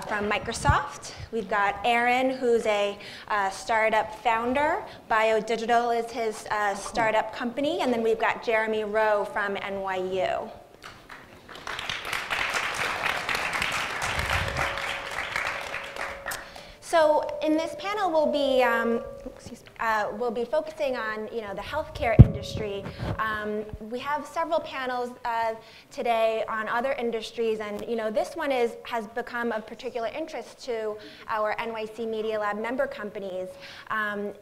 from Microsoft. We've got Aaron, who's a startup founder. BioDigital is his startup company. And then we've got Jeremy Rowe from NYU. So in this panel, we'll be focusing on the healthcare industry. We have several panels today on other industries, and this one has become of particular interest to our NYC Media Lab member companies.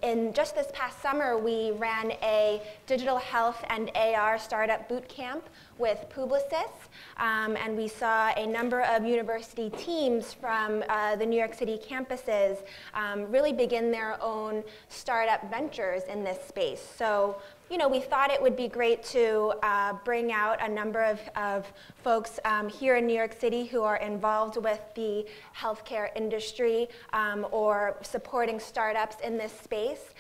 In just this past summer, we ran a digital health and AR startup boot camp with Publicis, and we saw a number of university teams from the New York City campuses really begin their own startup ventures in this space. So, we thought it would be great to bring out a number of folks here in New York City who are involved with the healthcare industry or supporting startups in this space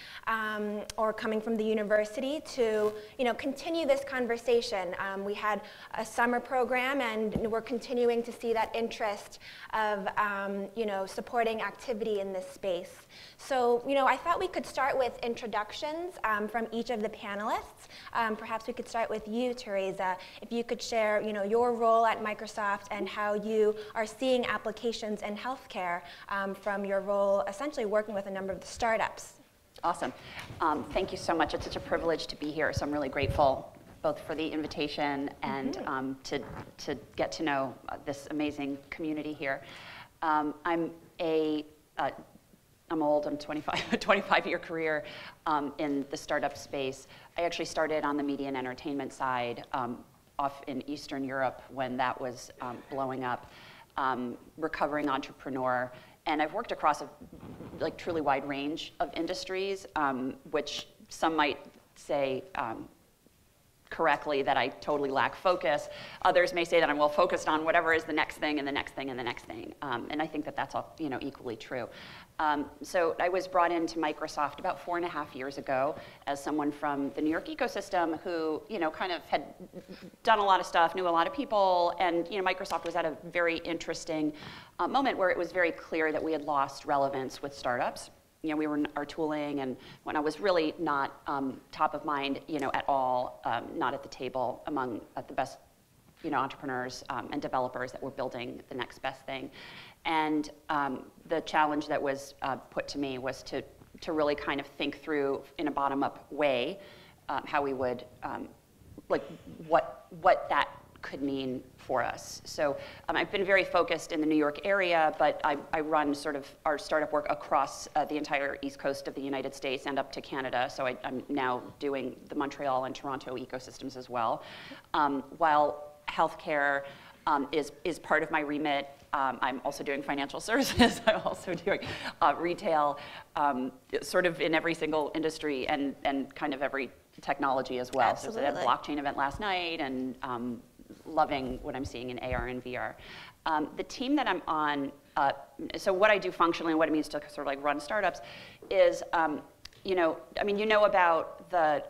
or coming from the university to continue this conversation. We had a summer program, and we're continuing to see that interest of supporting activity in this space. So I thought we could start with introductions from each of the panelists. Perhaps we could start with you, Tereza. If you could share your role at Microsoft and how you are seeing applications in healthcare from your role essentially working with a number of the startups. Awesome. Thank you so much. It's such a privilege to be here, so I'm really grateful both for the invitation and to get to know this amazing community here. I'm old, I'm 25, a 25-year career in the startup space. I actually started on the media and entertainment side off in Eastern Europe when that was blowing up, recovering entrepreneur. And I've worked across a truly wide range of industries, which some might say correctly that I totally lack focus. Others may say that I'm well focused on whatever is the next thing and the next thing and the next thing. And I think that that's all equally true. So I was brought into Microsoft about 4.5 years ago as someone from the New York ecosystem who kind of had done a lot of stuff, knew a lot of people, and Microsoft was at a very interesting moment where it was very clear that we had lost relevance with startups. We were our tooling, and when I was really not top of mind, at all, not at the table among the best, entrepreneurs and developers that were building the next best thing. And the challenge that was put to me was to really kind of think through in a bottom-up way how we would, what that could mean for us. So I've been very focused in the New York area, but I run sort of our startup work across the entire East Coast of the United States and up to Canada. So I'm now doing the Montreal and Toronto ecosystems as well. While healthcare is part of my remit, I'm also doing financial services. I'm also doing retail, sort of in every single industry and kind of every technology as well. Absolutely. So there's a blockchain event last night, and loving what I'm seeing in AR and VR. The team that I'm on, so what I do functionally and what it means to sort of run startups is, about the,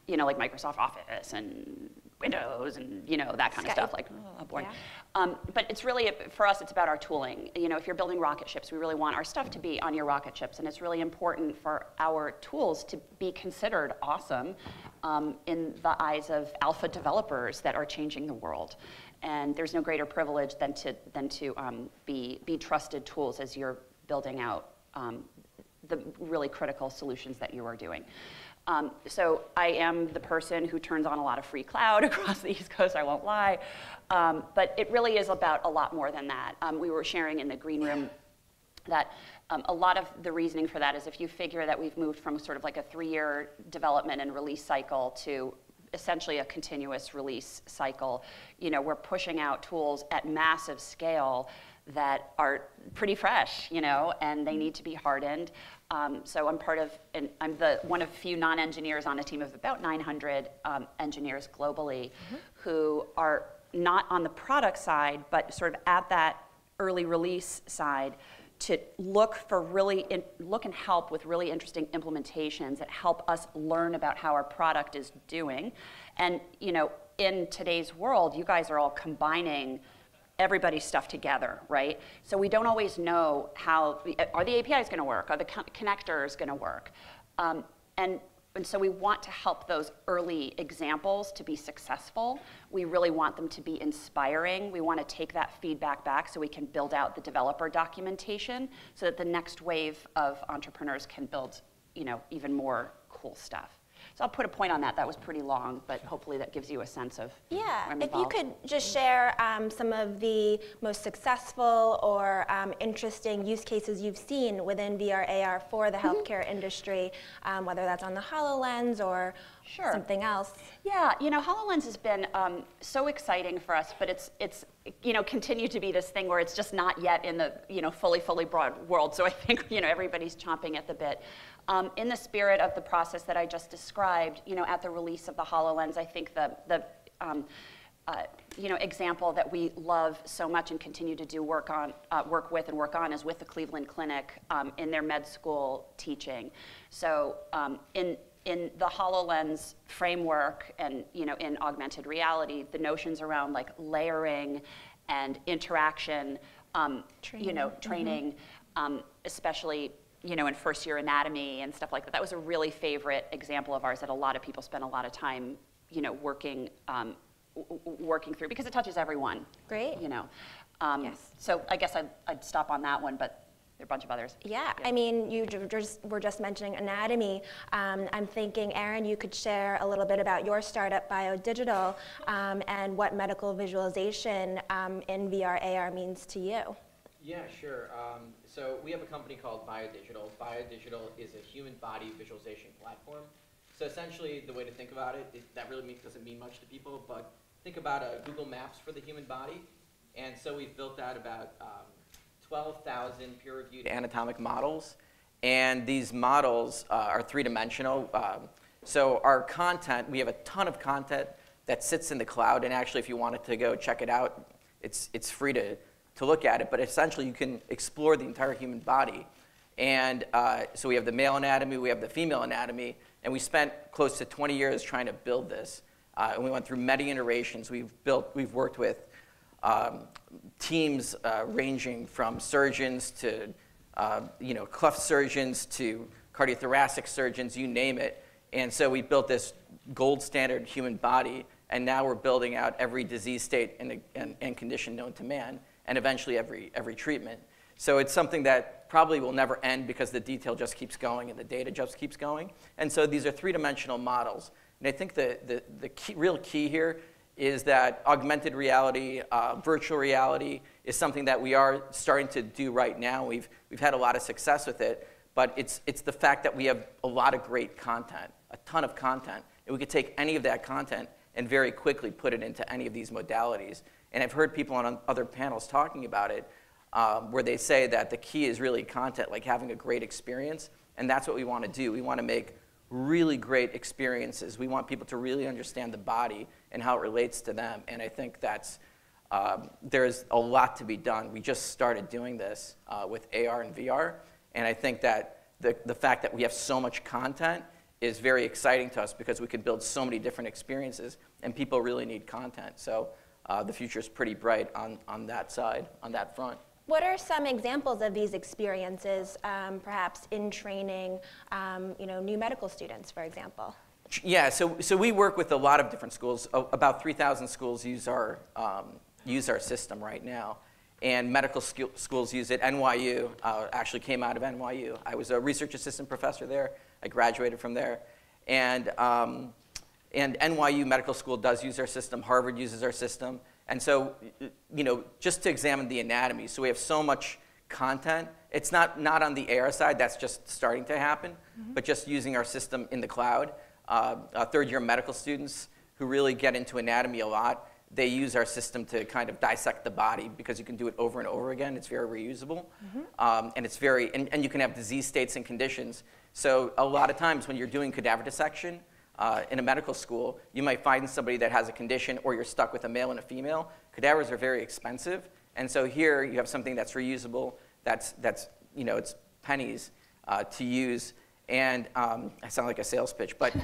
like Microsoft Office and Windows and that kind of stuff, like boring. Yeah. But it's really, for us, it's about our tooling. If you're building rocket ships, we really want our stuff to be on your rocket ships, and it's really important for our tools to be considered awesome in the eyes of alpha developers that are changing the world. And there's no greater privilege than to be trusted tools as you're building out the really critical solutions that you are doing. So I am the person who turns on a lot of free cloud across the East Coast, I won't lie. But it really is about a lot more than that. We were sharing in the green room that a lot of the reasoning for that is if you figure that we've moved from sort of like a 3-year development and release cycle to essentially a continuous release cycle, we're pushing out tools at massive scale that are pretty fresh, and they need to be hardened. So I'm part of, and I'm one of few non-engineers on a team of about 900 engineers globally who are not on the product side, but sort of at that early release side to look and help with really interesting implementations that help us learn about how our product is doing. And in today's world, you guys are all combining everybody's stuff together, right? So we don't always know how, are the APIs going to work? Are the connectors going to work? And so we want to help those early examples to be successful. We really want them to be inspiring. We want to take that feedback back so we can build out the developer documentation so that the next wave of entrepreneurs can build, even more cool stuff. So I'll put a point on that. That was pretty long, but hopefully that gives you a sense of where I'm if you could just share some of the most successful or interesting use cases you've seen within VR AR for the healthcare industry, whether that's on the HoloLens or something else. Yeah, HoloLens has been so exciting for us, but it's continued to be this thing where it's just not yet in the fully broad world. So I think everybody's chomping at the bit. In the spirit of the process that I just described, at the release of the HoloLens, I think the example that we love so much and continue to do work with is with the Cleveland Clinic in their med school teaching. So in the HoloLens framework and in augmented reality, the notions around like layering and interaction, training, especially in first-year anatomy and stuff like that. That was a really favorite example of ours that a lot of people spend a lot of time, working through because it touches everyone. Great. Yes. So I guess I'd stop on that one, but there are a bunch of others. Yeah. I mean, you were just mentioning anatomy. I'm thinking, Aaron, you could share a little bit about your startup, BioDigital, and what medical visualization in VR AR means to you. Yeah, sure. So we have a company called BioDigital. BioDigital is a human body visualization platform. So essentially, the way to think about it, that really doesn't mean much to people, but think about Google Maps for the human body. And so we've built out about 12,000 peer-reviewed anatomic models. And these models are three-dimensional. So our content, we have a ton of content that sits in the cloud. And actually, if you wanted to go check it out, it's free to look at it, but essentially you can explore the entire human body. And so we have the male anatomy, we have the female anatomy, and we spent close to 20 years trying to build this. And we went through many iterations. We've worked with teams ranging from surgeons to cleft surgeons to cardiothoracic surgeons, you name it. And so we built this gold standard human body, and now we're building out every disease state and condition known to man, and eventually every treatment. So it's something that probably will never end because the detail just keeps going and the data just keeps going. And so these are three-dimensional models. And I think the real key here is that augmented reality, virtual reality is something that we are starting to do right now. We've had a lot of success with it, but it's the fact that we have a lot of great content, a ton of content, and we could take any of that content and very quickly put it into any of these modalities. And I've heard people on other panels talking about it, where they say that the key is really content, like having a great experience, and that's what we want to do. We want to make really great experiences. We want people to really understand the body and how it relates to them, and I think there's a lot to be done. We just started doing this with AR and VR, and I think that the fact that we have so much content is very exciting to us because we can build so many different experiences, and people really need content. So the future is pretty bright on that side, on that front. What are some examples of these experiences, perhaps in training, new medical students, for example? Yeah, so we work with a lot of different schools. About 3,000 schools use our system right now, and medical schools use it. NYU actually came out of NYU. I was a research assistant professor there. I graduated from there, and NYU Medical School does use our system. Harvard uses our system. And so, just to examine the anatomy, so we have so much content. It's not on the AR side, that's just starting to happen, but just using our system in the cloud. Third-year medical students who really get into anatomy a lot, they use our system to kind of dissect the body because you can do it over and over again. It's very reusable, and it's and you can have disease states and conditions. So a lot of times when you're doing cadaver dissection, in a medical school, you might find somebody that has a condition, or you're stuck with a male and a female. Cadavers are very expensive, and so here you have something that's reusable. That's it's pennies to use. And I sound like a sales pitch, but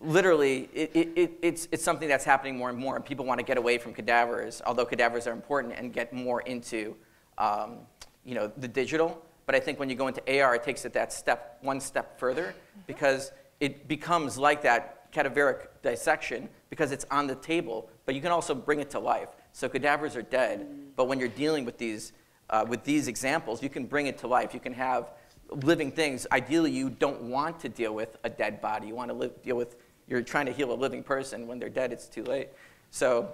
literally, it's something that's happening more and more, and people want to get away from cadavers, although cadavers are important, and get more into the digital. But I think when you go into AR, it takes it that one step further, because it becomes like that cadaveric dissection because it's on the table, but you can also bring it to life. So cadavers are dead, but when you're dealing with these examples, you can bring it to life. You can have living things. Ideally, you don't want to deal with a dead body. You want to you're trying to heal a living person. When they're dead, it's too late. So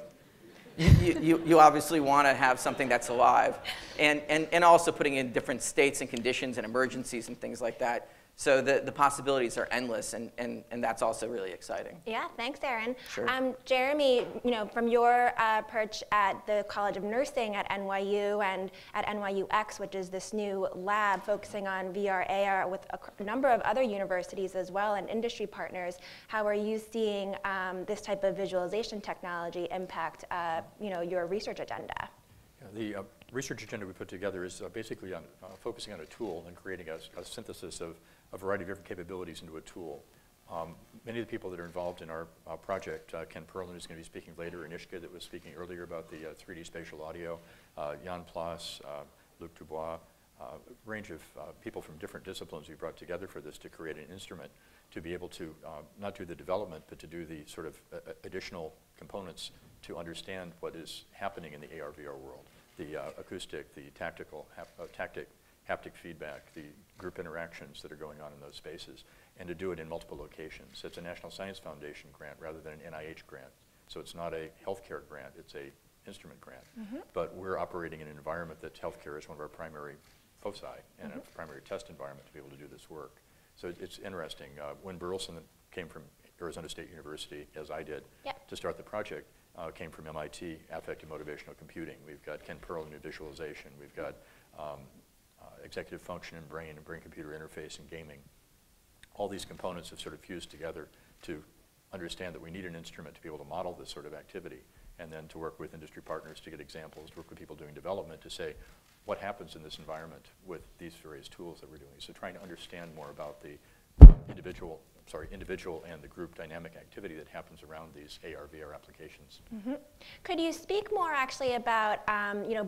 you obviously want to have something that's alive, and also putting in different states and conditions and emergencies and things like that. So the possibilities are endless, and that's also really exciting. Yeah, thanks, Aaron. Sure. Jeremy, from your perch at the College of Nursing at NYU and at NYU-X, which is this new lab focusing on VR, AR with a number of other universities as well and industry partners, how are you seeing this type of visualization technology impact your research agenda? Yeah, the research agenda we put together is basically on focusing on a tool and creating a synthesis of a variety of different capabilities into a tool. Many of the people that are involved in our project, Ken Perlin is going to be speaking later, Anishka that was speaking earlier about the 3D spatial audio, Jan Plas, Luc Dubois, a range of people from different disciplines we brought together for this to create an instrument to be able to not do the development, but to do the sort of additional components to understand what is happening in the AR/VR world. The acoustic, the tactical, haptic feedback, the group interactions that are going on in those spaces, and to do it in multiple locations. It's a National Science Foundation grant rather than an NIH grant. So it's not a healthcare grant, it's a instrument grant. But we're operating in an environment that healthcare is one of our primary foci and a primary test environment to be able to do this work. So it's interesting. When Burleson came from Arizona State University, as I did, to start the project, came from MIT, affective motivational computing. We've got Ken Perlin in visualization. We've got executive function and brain-computer interface and gaming. All these components have sort of fused together to understand that we need an instrument to be able to model this sort of activity, and then to work with industry partners to get examples, to work with people doing development to say, what happens in this environment with these various tools that we're doing? So trying to understand more about the individual and the group dynamic activity that happens around these AR/VR applications. Could you speak more actually about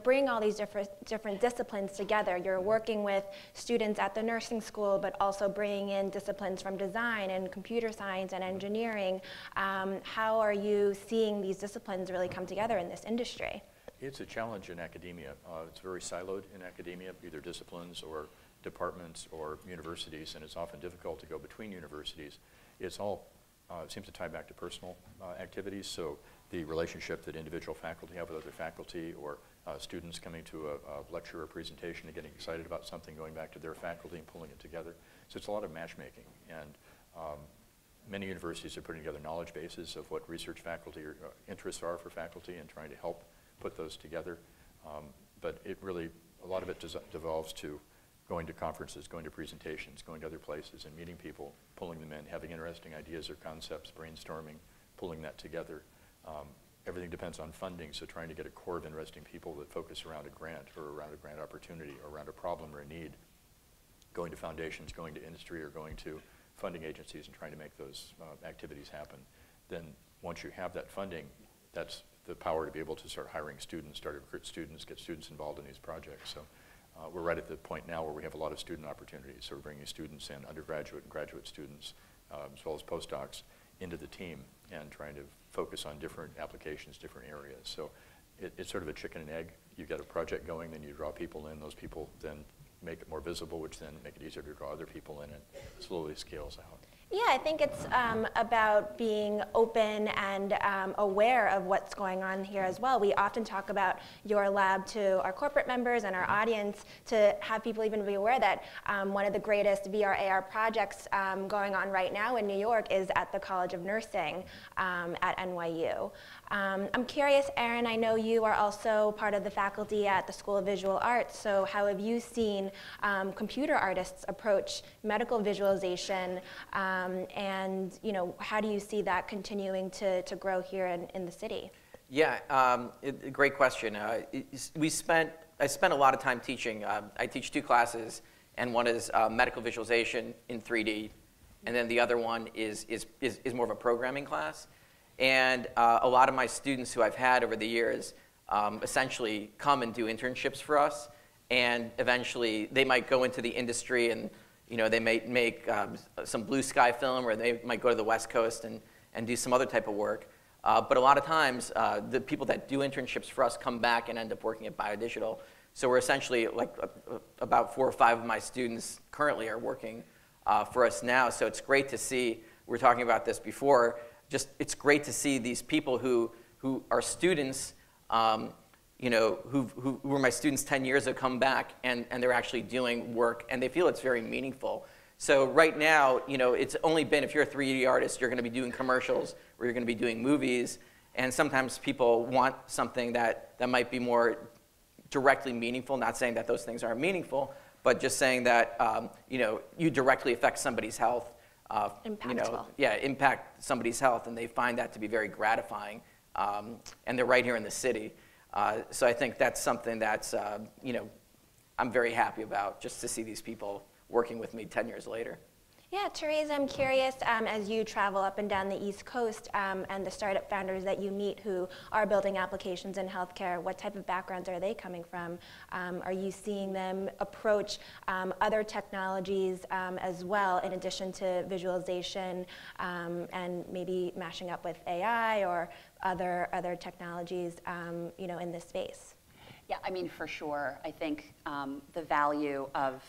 bringing all these different disciplines together? You're working with students at the nursing school, but also bringing in disciplines from design and computer science and engineering. How are you seeing these disciplines really come together in this industry? It's a challenge in academia. It's very siloed in academia, either disciplines or departments or universities, and it's often difficult to go between universities. It's all, it seems to tie back to personal activities, so the relationship that individual faculty have with other faculty, or students coming to a lecture or presentation and getting excited about something, going back to their faculty and pulling it together. So it's a lot of matchmaking, and many universities are putting together knowledge bases of what research faculty or interests are for faculty and trying to help put those together. But it really, a lot of it devolves to going to conferences, going to presentations, going to other places and meeting people, pulling them in, having interesting ideas or concepts, brainstorming, pulling that together. Everything depends on funding, so trying to get a core of interesting people that focus around a grant or around a grant opportunity or around a problem or a need, going to foundations, going to industry, or going to funding agencies and trying to make those activities happen. Then once you have that funding, that's the power to be able to start hiring students, start to recruit students, get students involved in these projects. So we're right at the point now where we have a lot of student opportunities. So we're bringing students in, undergraduate and graduate students, as well as postdocs, into the team and trying to focus on different applications, different areas. So it's sort of a chicken and egg. You get a project going, then you draw people in. Those people then make it more visible, which then make it easier to draw other people in, and it slowly scales out. Yeah, I think it's about being open and aware of what's going on here as well. We often talk about your lab to our corporate members and our audience to have people even be aware that one of the greatest VR/AR projects going on right now in New York is at the College of Nursing at NYU. I'm curious, Aaron, I know you are also part of the faculty at the School of Visual Arts, so how have you seen computer artists approach medical visualization, and how do you see that continuing to grow here in the city? Yeah, great question. I spent a lot of time teaching. I teach two classes, and one is medical visualization in 3D, and then the other one is more of a programming class. And a lot of my students who I've had over the years essentially come and do internships for us, and eventually they might go into the industry, and they may make some blue sky film, or they might go to the West Coast and do some other type of work. But a lot of times, the people that do internships for us come back and end up working at BioDigital. So we're essentially, like, about 4 or 5 of my students currently are working for us now. So it's great to see, we were talking about this before, it's great to see these people who are students, who were my students 10 years ago come back, and they're actually doing work, and they feel it's very meaningful. So right now, it's only been, if you're a 3D artist, you're going to be doing commercials, or you're going to be doing movies, and sometimes people want something that might be more directly meaningful, not saying that those things aren't meaningful, but just saying that you directly affect somebody's health. Impactful. Impact somebody's health, and they find that to be very gratifying, and they're right here in the city. So I think that's something that's, I'm very happy about, just to see these people working with me 10 years later. Yeah, Tereza, I'm curious, as you travel up and down the East Coast and the startup founders that you meet who are building applications in healthcare, what type of backgrounds are they coming from? Are you seeing them approach other technologies as well, in addition to visualization and maybe mashing up with AI or other technologies in this space? Yeah, I mean, for sure. I think the value of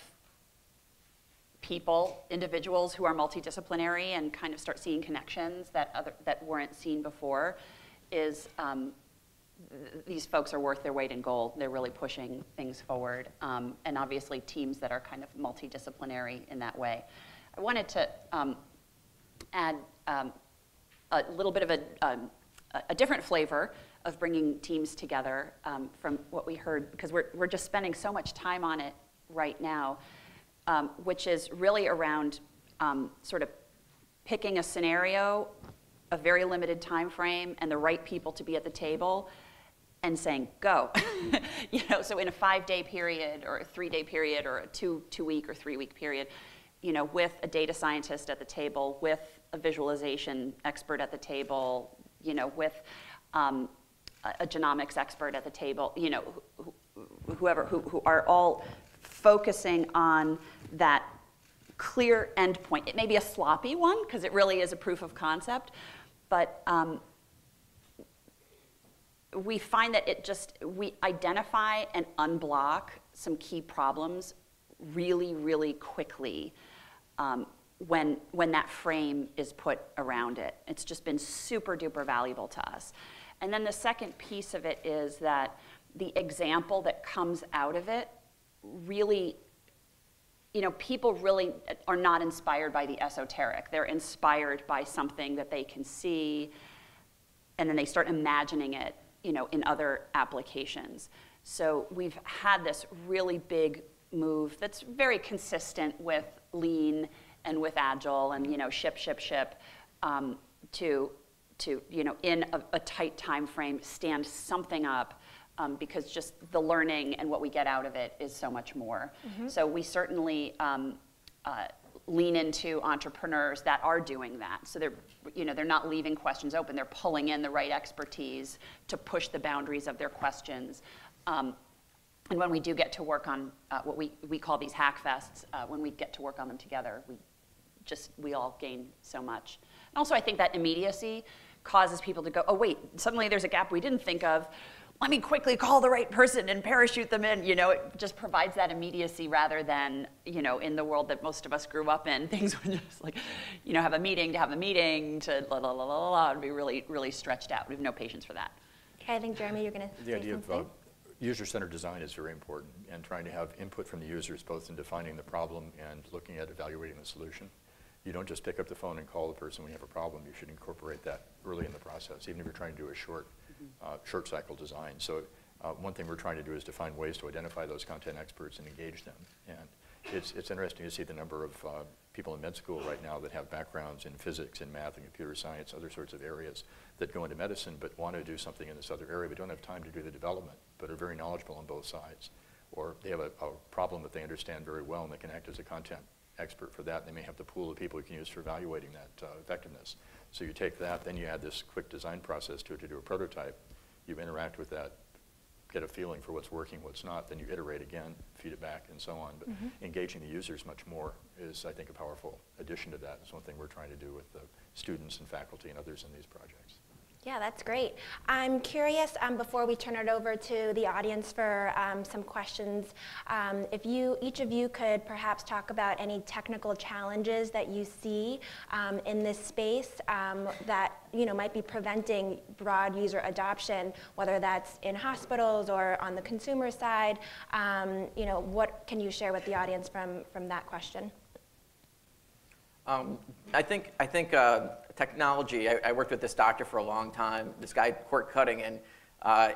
people, individuals who are multidisciplinary and kind of start seeing connections that weren't seen before is these folks are worth their weight in gold. They're really pushing things forward, and obviously teams that are kind of multidisciplinary in that way. I wanted to add a little bit of a different flavor of bringing teams together from what we heard, because we're just spending so much time on it right now. Which is really around sort of picking a scenario, a very limited time frame, and the right people to be at the table, and saying, go. So in a 5-day period, or a 3-day period, or a two-week or 3-week period, with a data scientist at the table, with a visualization expert at the table, with a genomics expert at the table, who are all focusing on that clear endpoint. It may be a sloppy one, because it really is a proof of concept, but we find that we identify and unblock some key problems really, really quickly when that frame is put around it. It's just been super duper valuable to us. And then the second piece of it is that the example that comes out of it really, people really are not inspired by the esoteric. They're inspired by something that they can see, and then they start imagining it, in other applications. So we've had this really big move that's very consistent with lean and with agile and, ship, to in a tight time frame, stand something up. Because just the learning and what we get out of it is so much more. Mm-hmm. So we certainly lean into entrepreneurs that are doing that. So they're not leaving questions open. They're pulling in the right expertise to push the boundaries of their questions. And when we do get to work on what we call these hack fests, when we get to work on them together, we all gain so much. And also, I think that immediacy causes people to go, oh wait, suddenly there's a gap we didn't think of. Let me quickly call the right person and parachute them in. It just provides that immediacy, rather than, in the world that most of us grew up in, things would just like, have a meeting to have a meeting to la la la la la, and be really, really stretched out. We have no patience for that. Okay, I think, Jeremy, you're going to say something. The idea of user-centered design is very important, and trying to have input from the users, both in defining the problem and looking at evaluating the solution. You don't just pick up the phone and call the person when you have a problem. You should incorporate that early in the process, even if you're trying to do a short cycle design. So one thing we're trying to do is define ways to identify those content experts and engage them. And it's interesting to see the number of people in med school right now that have backgrounds in physics and math and computer science, other sorts of areas, that go into medicine but want to do something in this other area but don't have time to do the development, but are very knowledgeable on both sides. Or they have a problem that they understand very well and they can act as a content expert for that. They may have the pool of people you can use for evaluating that effectiveness. So you take that, then you add this quick design process to it to do a prototype. You interact with that, get a feeling for what's working, what's not, then you iterate again, feed it back, and so on. But engaging the users much more is, I think, a powerful addition to that. It's one thing we're trying to do with the students and faculty and others in these projects. Yeah, that's great. I'm curious, before we turn it over to the audience for some questions, if each of you could perhaps talk about any technical challenges that you see in this space that might be preventing broad user adoption, whether that's in hospitals or on the consumer side. What can you share with the audience from that question? I think technology, I worked with this doctor for a long time, this guy, Court Cutting, and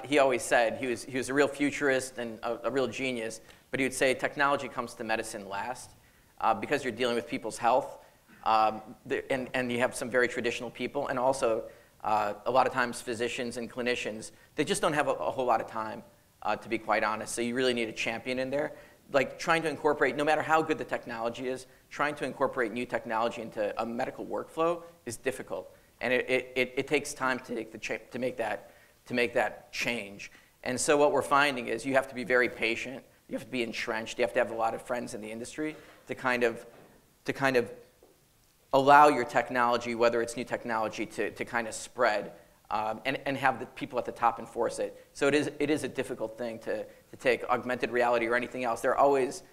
he always said, he was a real futurist and a real genius, but he would say technology comes to medicine last because you're dealing with people's health, and you have some very traditional people, and also a lot of times physicians and clinicians, they just don't have a whole lot of time, to be quite honest, so you really need a champion in there. Like trying to incorporate, no matter how good the technology is, trying to incorporate new technology into a medical workflow is difficult, and it takes time to make that change. And so what we're finding is you have to be very patient, you have to be entrenched, you have to have a lot of friends in the industry to kind of allow your technology, whether it's new technology, to kind of spread. And have the people at the top enforce it. So it is a difficult thing to take augmented reality or anything else. There are always,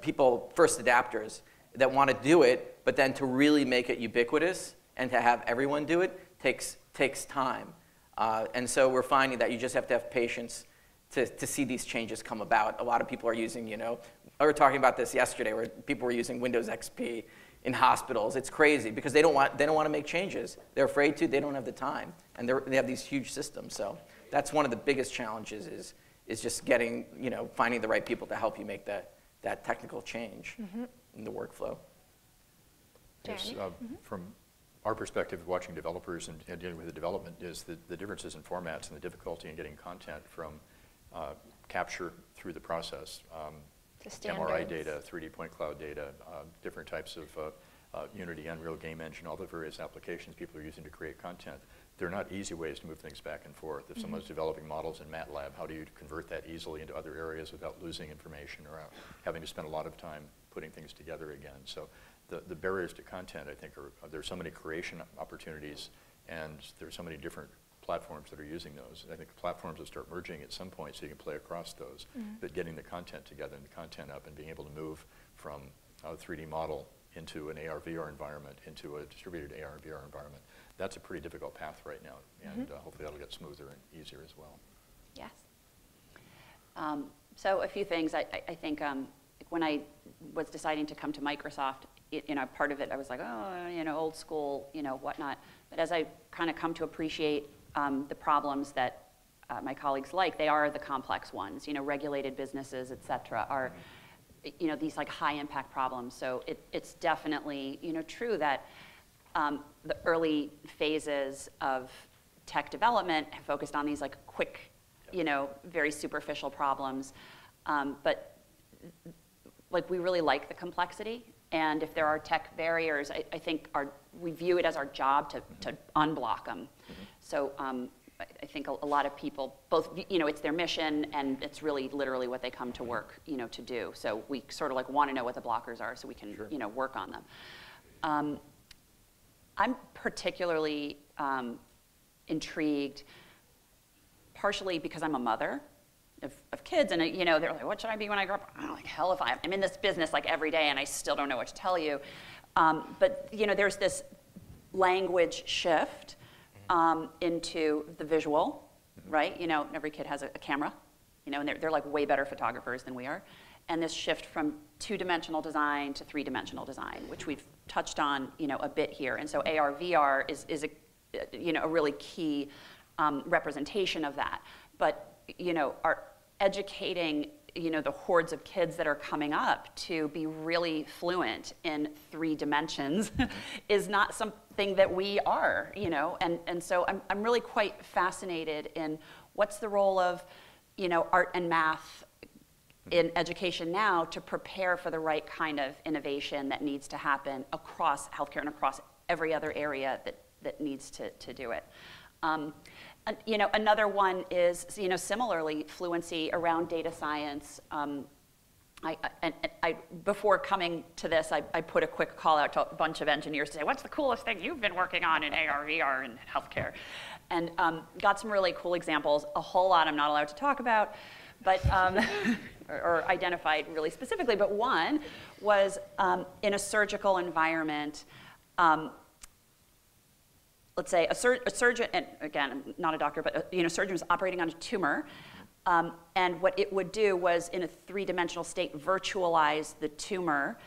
people, first adapters that want to do it, but then to really make it ubiquitous and to have everyone do it takes time. And so we're finding that you just have to have patience to see these changes come about. A lot of people are using, we were talking about this yesterday, where people were using Windows XP in hospitals. It's crazy because they don't want to make changes. They're afraid to. They don't have the time, and they have these huge systems. So that's one of the biggest challenges is just getting finding the right people to help you make that technical change in the workflow. Yes, from our perspective, watching developers and dealing with the development is the differences in formats and the difficulty in getting content from capture through the process. MRI data, 3D point cloud data, different types of Unity, Unreal Game Engine, all the various applications people are using to create content. They're not easy ways to move things back and forth. If someone's developing models in MATLAB, how do you convert that easily into other areas without losing information or having to spend a lot of time putting things together again? So the barriers to content, I think, there's so many creation opportunities, and there's so many different platforms that are using those. I think the platforms will start merging at some point so you can play across those, but getting the content together and the content up and being able to move from a 3D model into an AR/VR environment, into a distributed AR/VR environment, that's a pretty difficult path right now, and hopefully that'll get smoother and easier as well. Yes. So a few things. I think when I was deciding to come to Microsoft, part of it I was like, old school, whatnot. But as I kind of come to appreciate the problems that my colleagues like, they are the complex ones. Regulated businesses, et cetera, are these like high impact problems. So it's definitely true that the early phases of tech development have focused on these like quick, very superficial problems. But like we really like the complexity. And if there are tech barriers, I think we view it as our job to unblock them. So I think a lot of people, both, it's their mission and it's really literally what they come to work, to do. So we sort of like want to know what the blockers are so we can, work on them. I'm particularly intrigued, partially because I'm a mother of kids, and they're like, what should I be when I grow up? I'm like, hell if I'm in this business like every day and I still don't know what to tell you. But there's this language shift into the visual, right? Every kid has a camera, and they're like way better photographers than we are. And this shift from two-dimensional design to three-dimensional design, which we've touched on, a bit here. And so AR/VR is a really key representation of that. But our educating the hordes of kids that are coming up to be really fluent in 3 dimensions is not something that we are, and so I'm really quite fascinated in what's the role of art and math in education now to prepare for the right kind of innovation that needs to happen across healthcare and across every other area that needs to do it. You know, another one is, you know, similarly, fluency around data science. Before coming to this, I put a quick call out to a bunch of engineers to say, what's the coolest thing you've been working on in AR, VR, and healthcare? And got some really cool examples. A whole lot I'm not allowed to talk about, but or identified really specifically. But one was in a surgical environment. Let's say a surgeon, and again, I'm not a doctor, but a surgeon was operating on a tumor. And what it would do was, in a three-dimensional state, virtualize the tumor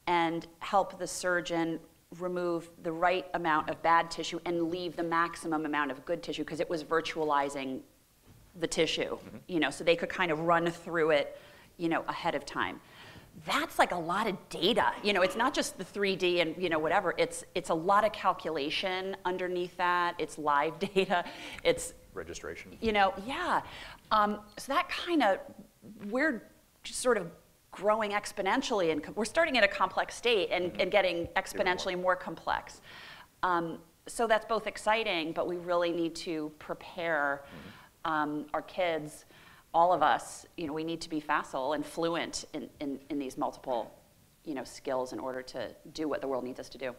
and help the surgeon remove the right amount of bad tissue and leave the maximum amount of good tissue, because it was virtualizing the tissue, so they could kind of run through it, ahead of time. That's like a lot of data. It's not just the 3D and whatever. It's a lot of calculation underneath that. It's live data. It's registration. Yeah. So that kind of, we're just sort of growing exponentially, and we're starting at a complex state and getting exponentially more complex. So that's both exciting, but we really need to prepare our kids, all of us. We need to be facile and fluent in these multiple skills in order to do what the world needs us to do.